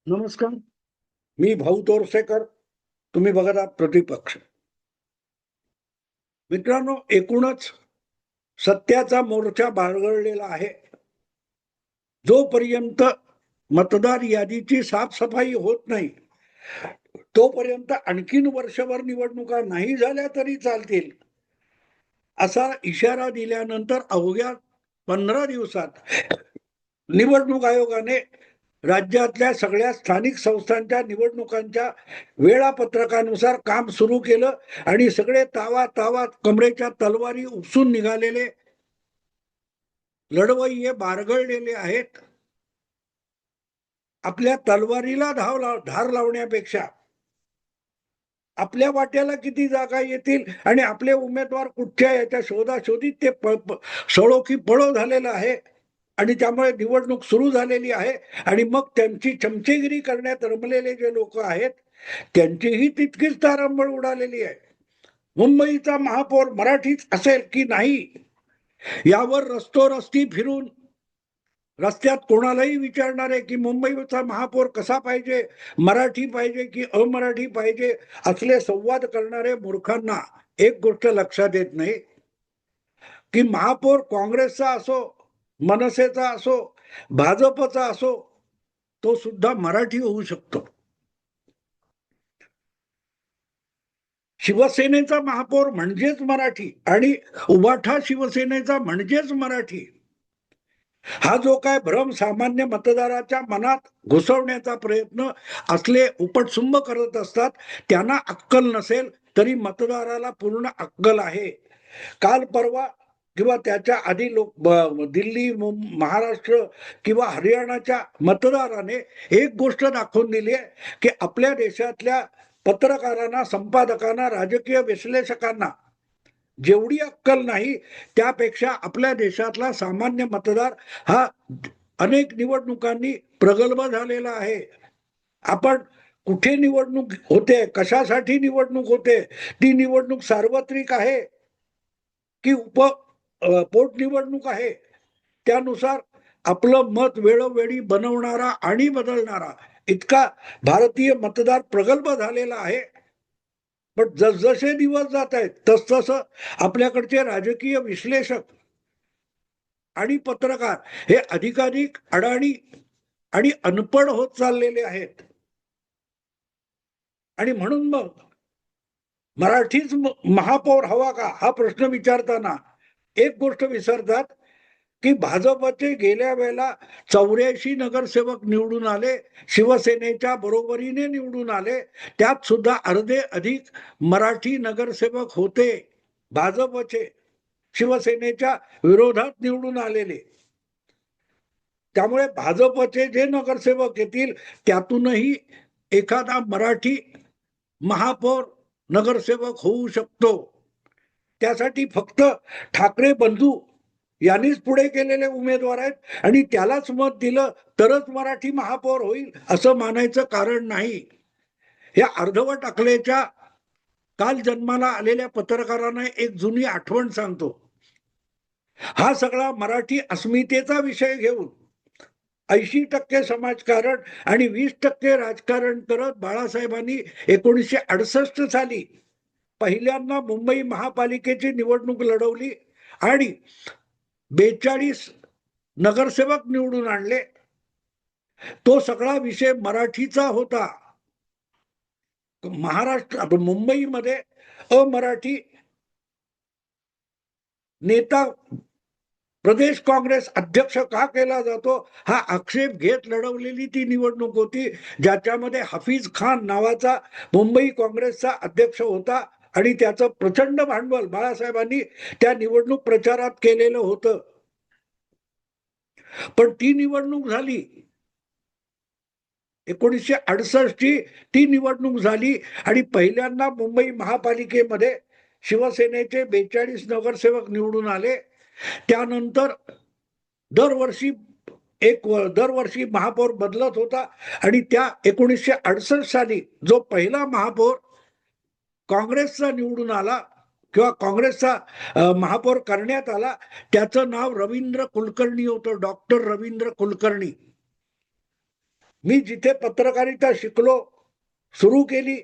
नमस्कार. मी भाऊ तोरसेकर. तुम्ही बघत आहात प्रतिपक्ष. मित्रांनो, एकूणच सत्याचा मोर्चा बाळगलेला आहे. जोपर्यंत मतदार यादीची साफसफाई होत नाही, तोपर्यंत आणखीन वर्षभर निवडणुका नाही झाल्या तरी चालतील, असा इशारा दिल्यानंतर अवघ्या 15 दिवसात निवडणूक आयोगाने राज्यातल्या सगळ्या स्थानिक संस्थांच्या निवडणुकांच्या वेळापत्रकानुसार काम सुरू केलं आणि सगळे तावा कमरेच्या तलवारी उपसून निघालेले लढवय्ये बारगळलेले आहेत. आपल्या तलवारीला धार लावण्यापेक्षा आपल्या वाट्याला किती जागा येतील आणि आपले उमेदवार कुठच्या याच्या शोधाशोधीत ते सळो की पळो झालेलं आहे आणि त्यामुळे निवडणूक सुरू झालेली आहे. आणि मग त्यांची चमचेगिरी करण्यात रमलेले जे लोक आहेत त्यांचीही तितकीच तारंबळ उडालेली आहे. मुंबईचा महापौर मराठीच असेल की नाही यावर रस्ती फिरून रस्त्यात कोणालाही विचारणार आहे की मुंबईचा महापौर कसा पाहिजे, मराठी पाहिजे की अमराठी पाहिजे, असले संवाद करणारे मूर्खांना एक गोष्ट लक्षात येत नाही की महापौर काँग्रेसचा असो, मनसेचा असो, भाजपचा असो, तो सुद्धा मराठी होऊ शकतो. शिवसेनेचा महापौर म्हणजेच मराठी आणि उभाठा शिवसेनेचा म्हणजेच मराठी. हा जो काय भ्रम सामान्य मतदाराच्या मनात घुसवण्याचा प्रयत्न असले उपटसुंब करत असतात, त्यांना अक्कल नसेल तरी मतदाराला पूर्ण अक्कल आहे. काल परवा किंवा त्याच्या आधी दिल्ली, महाराष्ट्र किंवा हरियाणाच्या मतदाराने एक गोष्ट दाखवून दिली आहे की आपल्या देशातल्या पत्रकारांना, संपादकांना, राजकीय विश्लेषकांना जेवढी अक्कल नाही त्यापेक्षा आपल्या देशातला सामान्य मतदार हा अनेक निवडणुकांनी प्रगल्भ झालेला आहे. आपण कुठे निवडणूक होते, कशासाठी निवडणूक होते, ती निवडणूक सार्वत्रिक आहे की पोटनिवडणूक आहे, त्यानुसार आपलं मत वेळोवेळी बनवणारा आणि बदलणारा इतका भारतीय मतदार प्रगल्भ झालेला आहे. पण जसजसे दिवस जात आहेत तसतसं आपल्याकडचे राजकीय विश्लेषक आणि पत्रकार हे अधिकाधिक अडाणी आणि अनपढ होत चाललेले आहेत. आणि म्हणून मग मराठीच महापौर हवा का हा प्रश्न विचारताना एक गोष्ट विसरतात की भाजपचे गेल्या वेळेला 84 नगरसेवक निवडून आले, शिवसेनेच्या बरोबरीने निवडून आले, त्यात सुद्धा अर्धे अधिक मराठी नगरसेवक होते भाजपचे, शिवसेनेच्या विरोधात निवडून आलेले. त्यामुळे भाजपचे जे नगरसेवक येतील त्यातूनही एखादा मराठी महापौर नगरसेवक होऊ शकतो. त्यासाठी फक्त ठाकरे बंधू यांनीच पुढे केलेले उमेदवार आहेत आणि त्यालाच मत दिलं तरच मराठी महापौर होईल असं मानायचं कारण नाही. या अर्धवट अकलेच्या काल जन्माला आलेल्या पत्रकारांना एक जुनी आठवण सांगतो. हा सगळा मराठी अस्मितेचा विषय घेऊन 80% समाजकारण आणि 20% राजकारण करत बाळासाहेबांनी 1968 साली पहिल्यांदा मुंबई महापालिकेची निवडणूक लढवली आणि 42 नगरसेवक निवडून आणले. तो सगळा विषय मराठीचा होता. महाराष्ट्र मुंबईमध्ये अमराठी नेता प्रदेश काँग्रेस अध्यक्ष का केला जातो हा आक्षेप घेत लढवलेली ती निवडणूक होती, ज्याच्यामध्ये हफीज खान नावाचा मुंबई काँग्रेसचा अध्यक्ष होता आणि त्याचं प्रचंड भांडवल बाळासाहेबांनी त्या निवडणूक प्रचारात केलेलं होतं. पण ती निवडणूक झाली 1968 ची ती निवडणूक झाली आणि पहिल्यांदा मुंबई महापालिकेमध्ये शिवसेनेचे 42 नगरसेवक निवडून आले. त्यानंतर दरवर्षी महापौर बदलत होता आणि त्या 1968 साली जो पहिला महापौर काँग्रेसचा निवडून आला किंवा काँग्रेसचा महापौर करण्यात आला त्याचं नाव रवींद्र कुलकर्णी होतं, डॉक्टर रवींद्र कुलकर्णी. मी जिथे पत्रकारिता शिकलो, सुरू केली,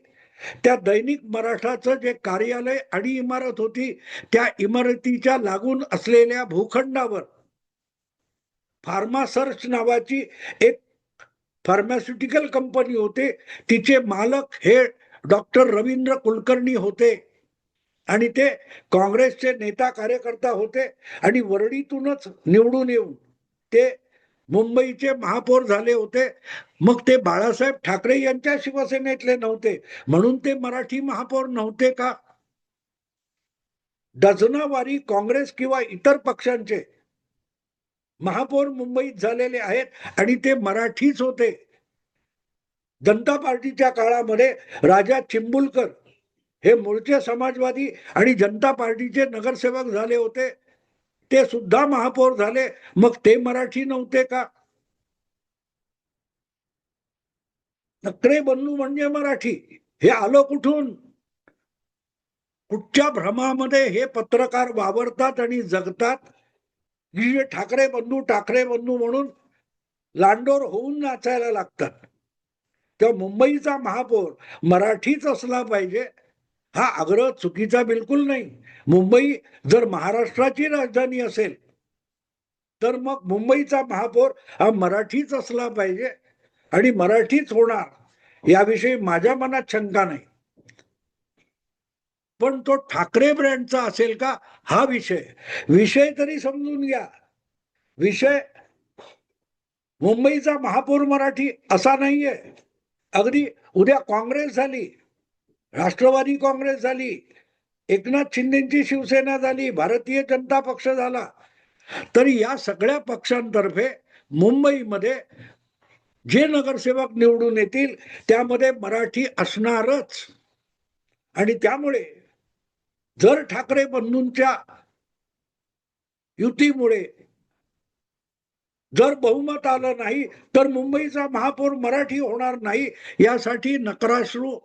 त्या दैनिक मराठाचं जे कार्यालय आणि इमारत होती, त्या इमारतीच्या लागून असलेल्या भूखंडावर फार्मा सर्च नावाची एक फार्मास्युटिकल कंपनी होते. तिचे मालक हे डॉक्टर रवींद्र कुलकर्णी होते आणि ते काँग्रेसचे नेता कार्यकर्ता होते आणि वरळीतूनच निवडून येऊन ते मुंबईचे महापौर झाले होते. मग ते बाळासाहेब ठाकरे यांच्या शिवसेनेतले नव्हते म्हणून ते मराठी महापौर नव्हते का? डझनावारी काँग्रेस किंवा इतर पक्षांचे महापौर मुंबईत झालेले आहेत आणि ते मराठीच होते. जनता पार्टीच्या काळामध्ये राजा चिंबुलकर हे मूळचे समाजवादी आणि जनता पार्टीचे नगरसेवक झाले होते. ते सुद्धा महापौर झाले. मग ते मराठी नव्हते का? नकरे बंधू म्हणजे मराठी हे आलं कुठून? कुठच्या भ्रमामध्ये हे पत्रकार वावरतात आणि जगतात? ठाकरे बंधू म्हणून लांडोर होऊन नाचायला लागतात. तेव्हा मुंबईचा महापौर मराठीच असला पाहिजे हा आग्रह चुकीचा बिलकुल नाही. मुंबई जर महाराष्ट्राची राजधानी असेल तर मग मुंबईचा महापौर हा मराठीच असला पाहिजे आणि मराठीच होणार याविषयी माझ्या मनात शंका नाही. पण तो ठाकरे ब्रँडचा असेल का हा विषय तरी समजून घ्या. विषय मुंबईचा महापौर मराठी असा नाहीये. अगदी उद्या काँग्रेस झाली, राष्ट्रवादी काँग्रेस झाली, एकनाथ शिंदेची शिवसेना झाली, भारतीय जनता पक्ष झाला, तरी या सगळ्या पक्षांतर्फे मुंबईमध्ये जे नगरसेवक निवडून येतील त्यामध्ये मराठी असणारच. आणि त्यामुळे जर ठाकरे बंधूंच्या युतीमुळे जर बहुमत आलं नाही तर मुंबईचा महापौर मराठी होणार नाही यासाठी नक्राश्रू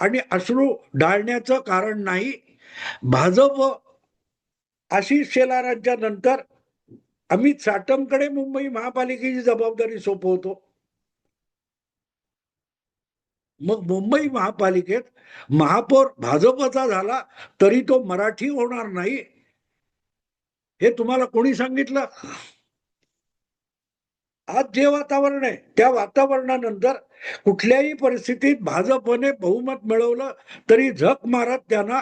आणि अश्रू ढाळण्याचं कारण नाही. भाजप आशिष शेलारांच्या नंतर अमित साटमकडे मुंबई महापालिकेची जबाबदारी सोपवतो. मग मुंबई महापालिकेत महापौर भाजपचा झाला तरी तो मराठी होणार नाही हे तुम्हाला कोणी सांगितलं? आज जे वातावरण आहे त्या वातावरणानंतर कुठल्याही परिस्थितीत भाजपने बहुमत मिळवलं तरी झक मारत त्यांना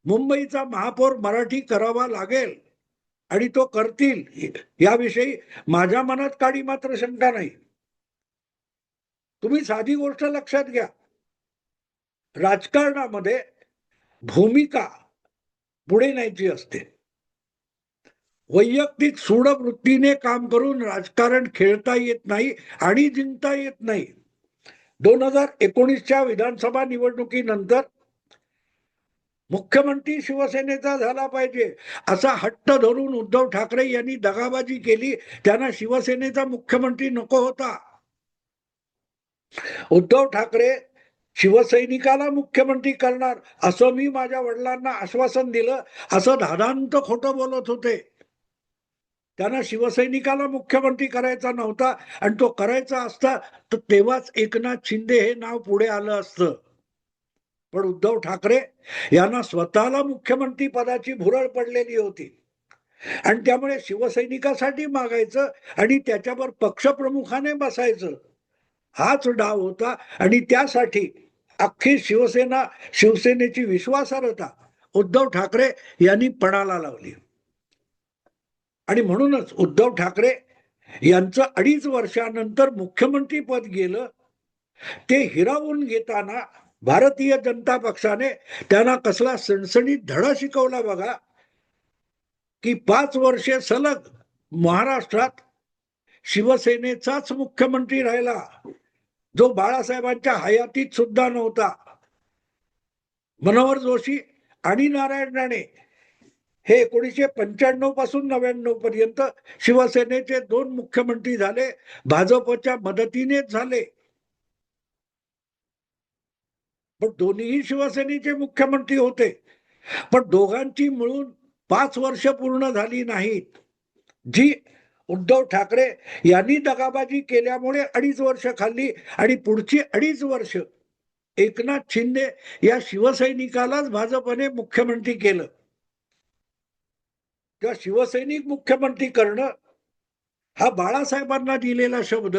मुंबईचा महापौर मराठी करावा लागेल आणि तो करतील याविषयी माझ्या मनात काडी मात्र शंका नाही. तुम्ही साधी गोष्ट लक्षात घ्या, राजकारणामध्ये भूमिका पुढे न्यायची असते. वैयक्तिक सूडवृत्तीने काम करून राजकारण खेळता येत नाही आणि जिंकता येत नाही. 2019च्या विधानसभा निवडणुकीनंतर मुख्यमंत्री शिवसेनेचा झाला पाहिजे असा हट्ट धरून उद्धव ठाकरे यांनी दगाबाजी केली. त्यांना शिवसेनेचा मुख्यमंत्री नको होता. उद्धव ठाकरे शिवसैनिकाला मुख्यमंत्री करणार असं मी माझ्या वडिलांना आश्वासन दिलं असं धादांत खोटं बोलत होते. त्यांना शिवसैनिकाला मुख्यमंत्री करायचा नव्हता आणि तो करायचा असता तर तेव्हाच एकनाथ शिंदे हे नाव पुढे आलं असतं. पण उद्धव ठाकरे यांना स्वतःला मुख्यमंत्री पदाची भुरळ पडलेली होती आणि त्यामुळे शिवसैनिकासाठी मागायचं आणि त्याच्यावर पक्षप्रमुखाने बसायचं हाच डाव होता. आणि त्यासाठी अख्खी शिवसेनेची विश्वासार्हता उद्धव ठाकरे यांनी पणाला लावली. आणि म्हणूनच उद्धव ठाकरे यांचं 2.5 वर्षानंतर मुख्यमंत्री पद गेलं. ते हिरावून घेताना भारतीय जनता पक्षाने त्यांना कसला सणसणीत धडा शिकवला बघा की 5 वर्षे सलग महाराष्ट्रात शिवसेनेचाच मुख्यमंत्री राहिला जो बाळासाहेबांच्या हयातीत सुद्धा नव्हता. मनोहर जोशी आणि नारायण राणे हे 1995 पासून 99 पर्यंत शिवसेनेचे 2 मुख्यमंत्री झाले, भाजपच्या मदतीनेच झाले. पण दोन्हीही शिवसेनेचे मुख्यमंत्री होते. पण दोघांची मिळून 5 वर्ष पूर्ण झाली नाहीत जी उद्धव ठाकरे यांनी दगाबाजी केल्यामुळे 2.5 वर्ष खाल्ली आणि पुढची 2.5 वर्ष एकनाथ शिंदे या शिवसैनिकालाच भाजपने मुख्यमंत्री केलं. तेव्हा शिवसैनिक मुख्यमंत्री करणं हा बाळासाहेबांना दिलेला शब्द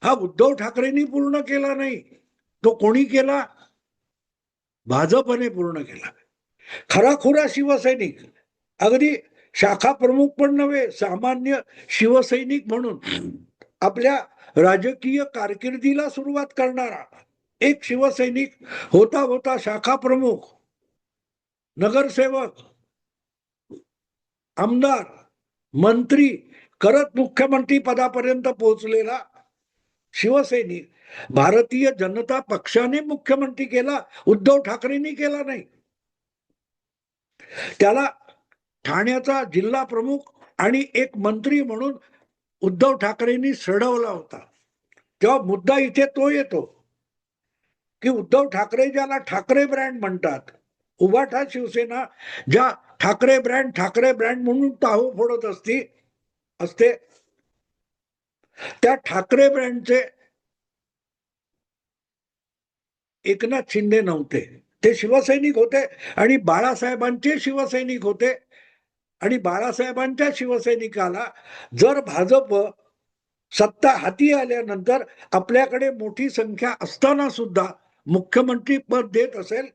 हा उद्धव ठाकरेंनी पूर्ण केला नाही. तो कोणी केला? भाजपने पूर्ण केला. खराखुरा शिवसैनिक, अगदी शाखा प्रमुख पण नव्हे, सामान्य शिवसैनिक म्हणून आपल्या राजकीय कारकिर्दीला सुरुवात करणारा एक शिवसैनिक होता होता शाखा प्रमुख, नगरसेवक, आमदार, मंत्री करत मुख्यमंत्री पदापर्यंत पोहोचलेला शिवसैनिक भारतीय जनता पक्षाने मुख्यमंत्री केला, उद्धव ठाकरेंनी केला नाही. त्याला ठाण्याचा जिल्हा प्रमुख आणि एक मंत्री म्हणून उद्धव ठाकरेंनी सडवला होता. तेव्हा मुद्दा इथे तो येतो की उद्धव ठाकरे ज्याला ठाकरे ब्रँड म्हणतात, उभाठा शिवसेना ज्या ठाकरे ब्रँड म्हणून टाहो फोडत असते, त्या ठाकरे ब्रँडचे एकनाथ शिंदे नव्हते. ते शिवसैनिक होते आणि बाळासाहेबांचे शिवसैनिक होते. आणि बाळासाहेबांच्या शिवसैनिकाला जर भाजप सत्ता हाती आल्यानंतर आपल्याकडे मोठी संख्या असताना सुद्धा मुख्यमंत्री पद देत असेल,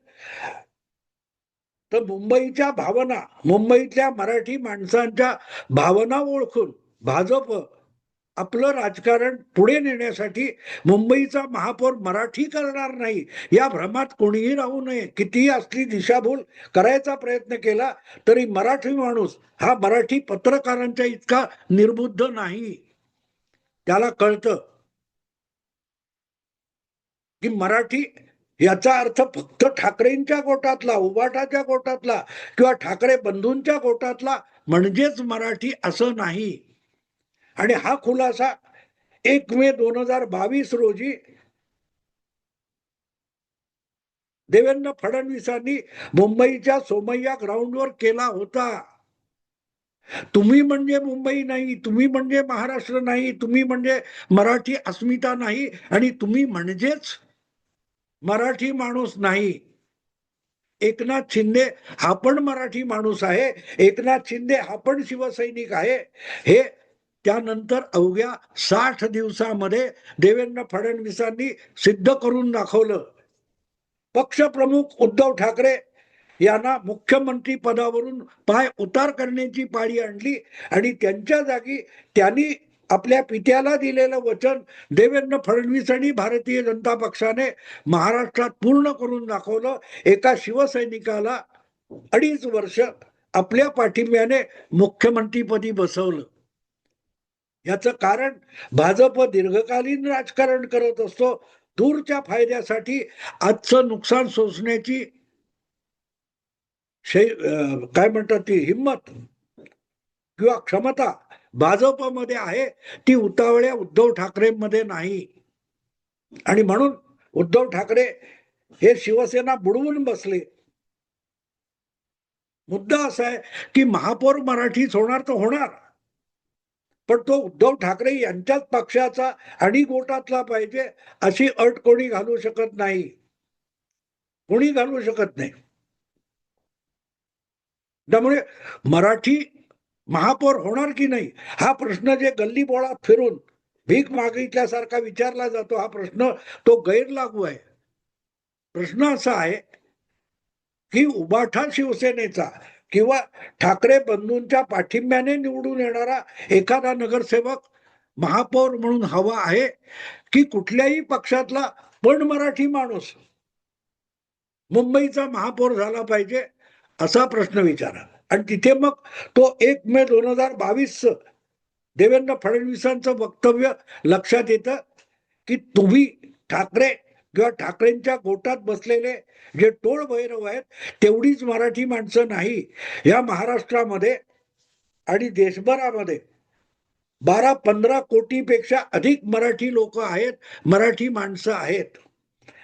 तर मुंबईच्या भावना, मुंबईतल्या मराठी माणसांच्या भावना ओळखून भाजप आपलं राजकारण पुढे नेण्यासाठी मुंबईचा महापौर मराठी करणार नाही या भ्रमात कोणीही राहू नये. कितीही असली दिशाभूल करायचा प्रयत्न केला तरी मराठी माणूस हा मराठी पत्रकारांच्या इतका निर्बुद्ध नाही. त्याला कळतं की मराठी याचा अर्थ फक्त ठाकरेंच्या गोटातला, उभाटाच्या गोटातला किंवा ठाकरे बंधूंच्या गोटातला म्हणजेच मराठी असं नाही. आणि हा खुलासा 1 मे 2022 रोजी देवेंद्र फडणवीसांनी मुंबईच्या सोमय्या ग्राउंडवर केला होता. तुम्ही म्हणजे मुंबई नाही, तुम्ही म्हणजे महाराष्ट्र नाही, तुम्ही म्हणजे मराठी अस्मिता नाही आणि तुम्ही म्हणजेच मराठी माणूस नाही. एकनाथ शिंदे हा पण मराठी माणूस आहे, एकनाथ शिंदे हा पण शिवसैनिक आहे. हे त्यानंतर अवघ्या 60 दिवसामध्ये देवेंद्र फडणवीसांनी सिद्ध करून दाखवलं. पक्षप्रमुख उद्धव ठाकरे यांना मुख्यमंत्री पदावरून पाय उतार करण्याची पाळी आणली आणि त्यांच्या जागी त्यांनी आपल्या पित्याला दिलेलं वचन देवेंद्र फडणवीस आणि भारतीय जनता पक्षाने महाराष्ट्रात पूर्ण करून दाखवलं. एका शिवसैनिकाला 2.5 वर्ष आपल्या पाठिंब्याने मुख्यमंत्रीपदी बसवलं. याचं कारण भाजप दीर्घकालीन राजकारण करत असतो. दूरच्या फायद्यासाठी आजचं नुकसान सोसण्याची काय म्हणतात ती हिम्मत किंवा क्षमता भाजपमध्ये आहे, ती उतावळ्या उद्धव ठाकरेंमध्ये नाही. आणि म्हणून उद्धव ठाकरे हे शिवसेना बुडवून बसले. मुद्दा असा आहे की महापौर मराठीच होणार तर होणार, पण तो उद्धव ठाकरे यांच्याच पक्षाचा आणि गोटातला पाहिजे अशी अट कोणी घालू शकत नाही, कोणी घालू शकत नाही. त्यामुळे मराठी महापौर होणार की नाही हा प्रश्न जे गल्ली बोळात फिरून भीक मागितल्यासारखा विचारला जातो, हा प्रश्न तो गैरलागू आहे. प्रश्न असा आहे की उभाठा शिवसेनेचा किंवा ठाकरे बंधूंच्या पाठिंब्याने निवडून येणारा एखादा नगरसेवक महापौर म्हणून हवा आहे की कुठल्याही पक्षातला पण मराठी माणूस मुंबईचा महापौर झाला पाहिजे असा प्रश्न विचारा. आणि तिथे मग तो 1 मे 2022 देवेंद्र फडणवीसांचं वक्तव्य लक्षात येतं की तुम्ही ठाकरे किंवा ठाकरेंच्या गोटात बसलेले जे टोळ भैरव आहेत तेवढीच मराठी माणसं नाही. या महाराष्ट्रामध्ये आणि देशभरामध्ये 12-15 कोटीपेक्षा अधिक मराठी लोक आहेत, मराठी माणसं आहेत.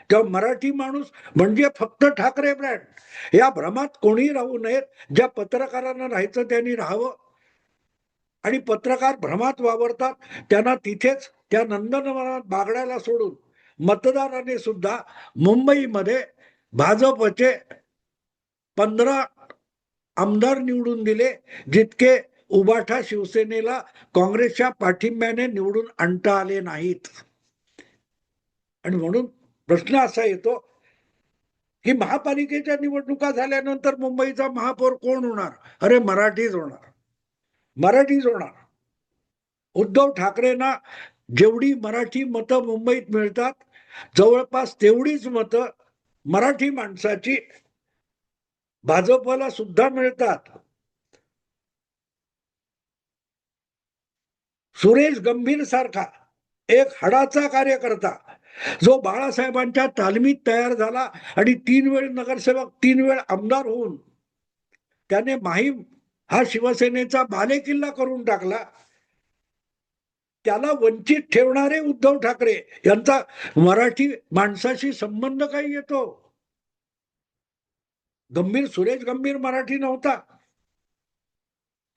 तेव्हा मराठी माणूस म्हणजे फक्त ठाकरे ब्रँड या भ्रमात कोणी राहू नयेत. ज्या पत्रकारांना राहायचं त्यांनी राहावं. आणि पत्रकार भ्रमात वावरतात. त्यांना तिथेच त्या नंदनवनात बागडायला सोडून मतदारांनी सुद्धा मुंबईमध्ये भाजपचे 15 आमदार निवडून दिले, जितके उबाठा शिवसेनेला काँग्रेसच्या पाठिंब्याने निवडून आणता आले नाहीत. आणि म्हणून प्रश्न असा येतो की महापालिकेच्या निवडणुका झाल्यानंतर मुंबईचा महापौर कोण होणार? अरे मराठीच होणार, मराठीच होणार. उद्धव ठाकरेंना जेवढी मराठी मतं मुंबईत मिळतात, जवळपास तेवढीच मतं मराठी माणसाची भाजपला सुद्धा मिळतात. सुरेश गंभीर सारखा एक हाडाचा कार्यकर्ता, जो बाळासाहेबांच्या तालमीत तयार झाला आणि 3 वेळ नगरसेवक, 3 वेळ आमदार होऊन त्याने माहीम हा शिवसेनेचा बालेकिल्ला करून टाकला, त्याला वंचित ठेवणारे उद्धव ठाकरे यांचा मराठी माणसाशी संबंध काय येतो? सुरेश गंभीर मराठी नव्हता.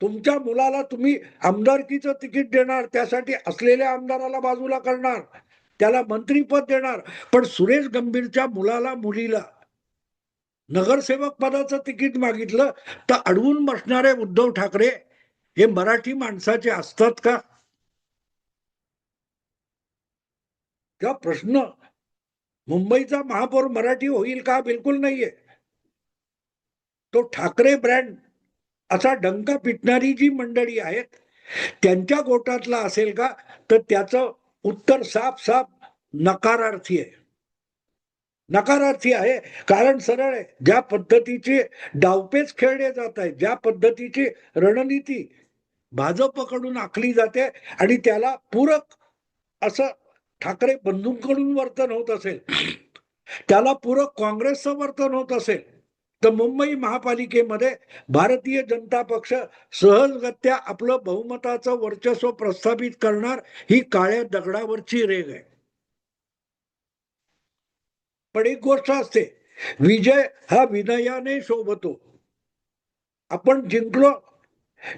तुमच्या मुलाला तुम्ही आमदारकीचं तिकीट देणार, त्यासाठी असलेल्या आमदाराला बाजूला करणार, त्याला मंत्रीपद देणार, पण सुरेश गंभीरच्या मुलाला मुलीला नगरसेवक पदाचं तिकीट मागितलं तर अडवून बसणारे उद्धव ठाकरे हे मराठी माणसाचे असतात का? तेव्हा प्रश्न मुंबईचा महापौर मराठी होईल का? बिलकुल नाहीये. तो ठाकरे ब्रँड असा डंका पिटणारी जी मंडळी आहेत त्यांच्या गोटातला असेल का? तर त्याचं उत्तर साफ साफ नकारार्थी आहे. नकारार्थी आहे. कारण सरळ आहे, ज्या पद्धतीचे डावपेच खेळले जात आहेत, ज्या पद्धतीची रणनीती भाजपकडून आखली जाते आणि त्याला पूरक असं ठाकरे बंधूंकडून वर्तन होत असेल, त्याला पूरक काँग्रेसचं वर्तन होत असेल, तर मुंबई महापालिकेमध्ये भारतीय जनता पक्ष सहजगत्या आपलं बहुमताचं वर्चस्व प्रस्थापित करणार, ही काळ्या दगडावरची रेघ आहे. पण एक गोष्ट असते, विजय हा विनयाने शोभतो. आपण जिंकलो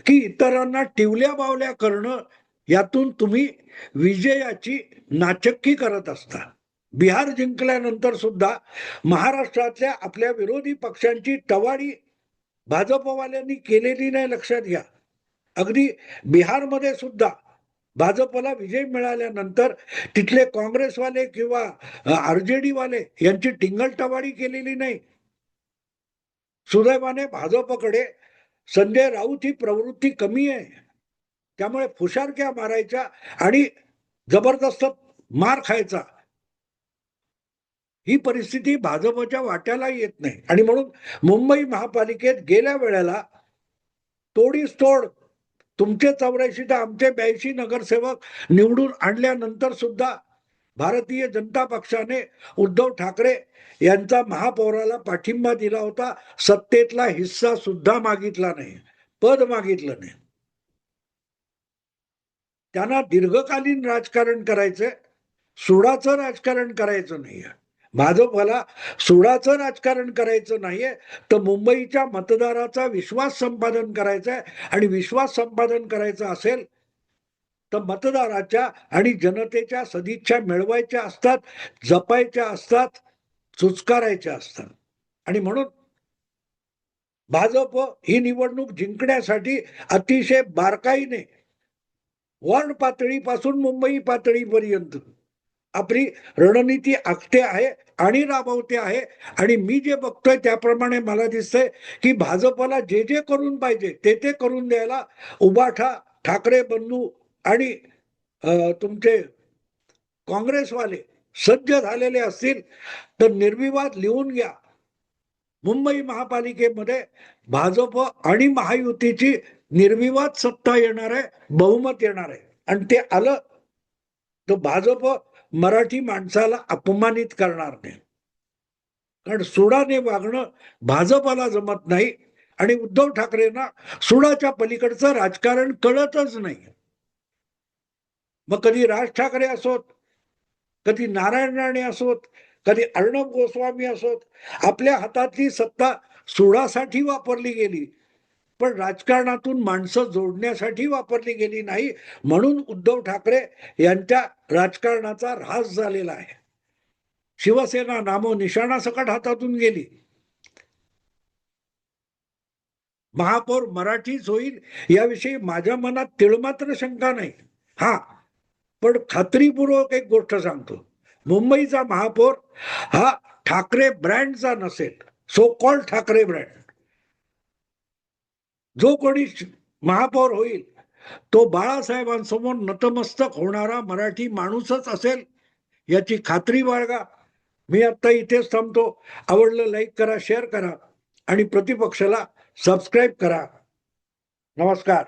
की इतरांना टिवल्या बावल्या करणं, यातून तुम्ही विजयाची नाचक्की करत असता. बिहार जिंकल्यानंतर सुद्धा महाराष्ट्रातल्या आपल्या विरोधी पक्षांची टवाळी भाजपवाल्यांनी केलेली नाही, लक्षात घ्या. अगदी बिहारमध्ये सुद्धा भाजपला विजय मिळाल्यानंतर तिथले काँग्रेसवाले किंवा आरजेडी वाले यांची टिंगलटवाळी केलेली नाही. सुदैवाने भाजपकडे संजय राऊत ही प्रवृत्ती कमी आहे, त्यामुळे फुशारक्या मारायच्या आणि जबरदस्त मार खायचा, ही परिस्थिती भाजपच्या वाट्याला येत नाही. आणि म्हणून मुंबई महापालिकेत गेल्या वेळेला तोडीस तोड तुमचे 84 तर आमचे 82 नगरसेवक निवडून आणल्यानंतर सुद्धा भारतीय जनता पक्षाने उद्धव ठाकरे यांचा महापौराला पाठिंबा दिला होता. सत्तेतला हिस्सा सुद्धा मागितला नाही, पद मागितलं नाही. त्यांना दीर्घकालीन राजकारण करायचंय, सुडाचं राजकारण करायचं नाहीये. भाजपला सुडाचं राजकारण करायचं नाहीये, तर मुंबईच्या मतदाराचा विश्वास संपादन करायचा आहे. आणि विश्वास संपादन करायचा असेल तर मतदाराच्या आणि जनतेच्या सदिच्छा मिळवायच्या असतात, जपायच्या असतात, चुचकारायच्या असतात. आणि म्हणून भाजप ही निवडणूक जिंकण्यासाठी अतिशय बारकाईने वॉर्ड पातळीपासून मुंबई पातळीपर्यंत आपली रणनीती आखते आहे आणि राबवते आहे. आणि मी जे बघतोय त्याप्रमाणे मला दिसतंय की भाजपला जे जे करून पाहिजे ते ते करून द्यायला उबाठा, ठाकरे बंधू आणि तुमचे काँग्रेसवाले सज्ज झालेले असतील तर निर्विवाद लिहून घ्या, मुंबई महापालिकेमध्ये भाजप आणि महायुतीची निर्विवाद सत्ता येणार आहे, बहुमत येणार आहे. आणि ते आलं तर भाजप मराठी माणसाला अपमानित करणार नाही. कारण सुडाने वागणं भाजपला जमत नाही आणि उद्धव ठाकरेंना सुडाच्या पलीकडचं राजकारण कळतच नाही. मग कधी राज ठाकरे असोत, कधी नारायण राणे असोत, कधी अर्णब गोस्वामी असोत, आपल्या हातातली सत्ता सुडासाठी वापरली गेली. पण राजकारणातून माणसं जोडण्यासाठी वापरली गेली नाही, म्हणून उद्धव ठाकरे यांच्या राजकारणाचा ऱ्हास झालेला आहे. शिवसेना नामोनिशाणासकट हातातून गेली. महापौर मराठीच होईल याविषयी माझ्या मनात तिळमात्र शंका नाही. हा, पण खात्रीपूर्वक एक गोष्ट सांगतो, मुंबईचा महापौर हा ठाकरे ब्रँडचा नसेल, सो कॉल्ड ठाकरे ब्रँड. जो कोणी महापौर होईल तो बाळासाहेबांसमोर नतमस्तक होणारा मराठी माणूसच असेल याची खात्री बाळगा. मी आता इथेच थांबतो. आवडलं लाईक करा, शेअर करा आणि प्रतिपक्षाला सबस्क्राईब करा. नमस्कार.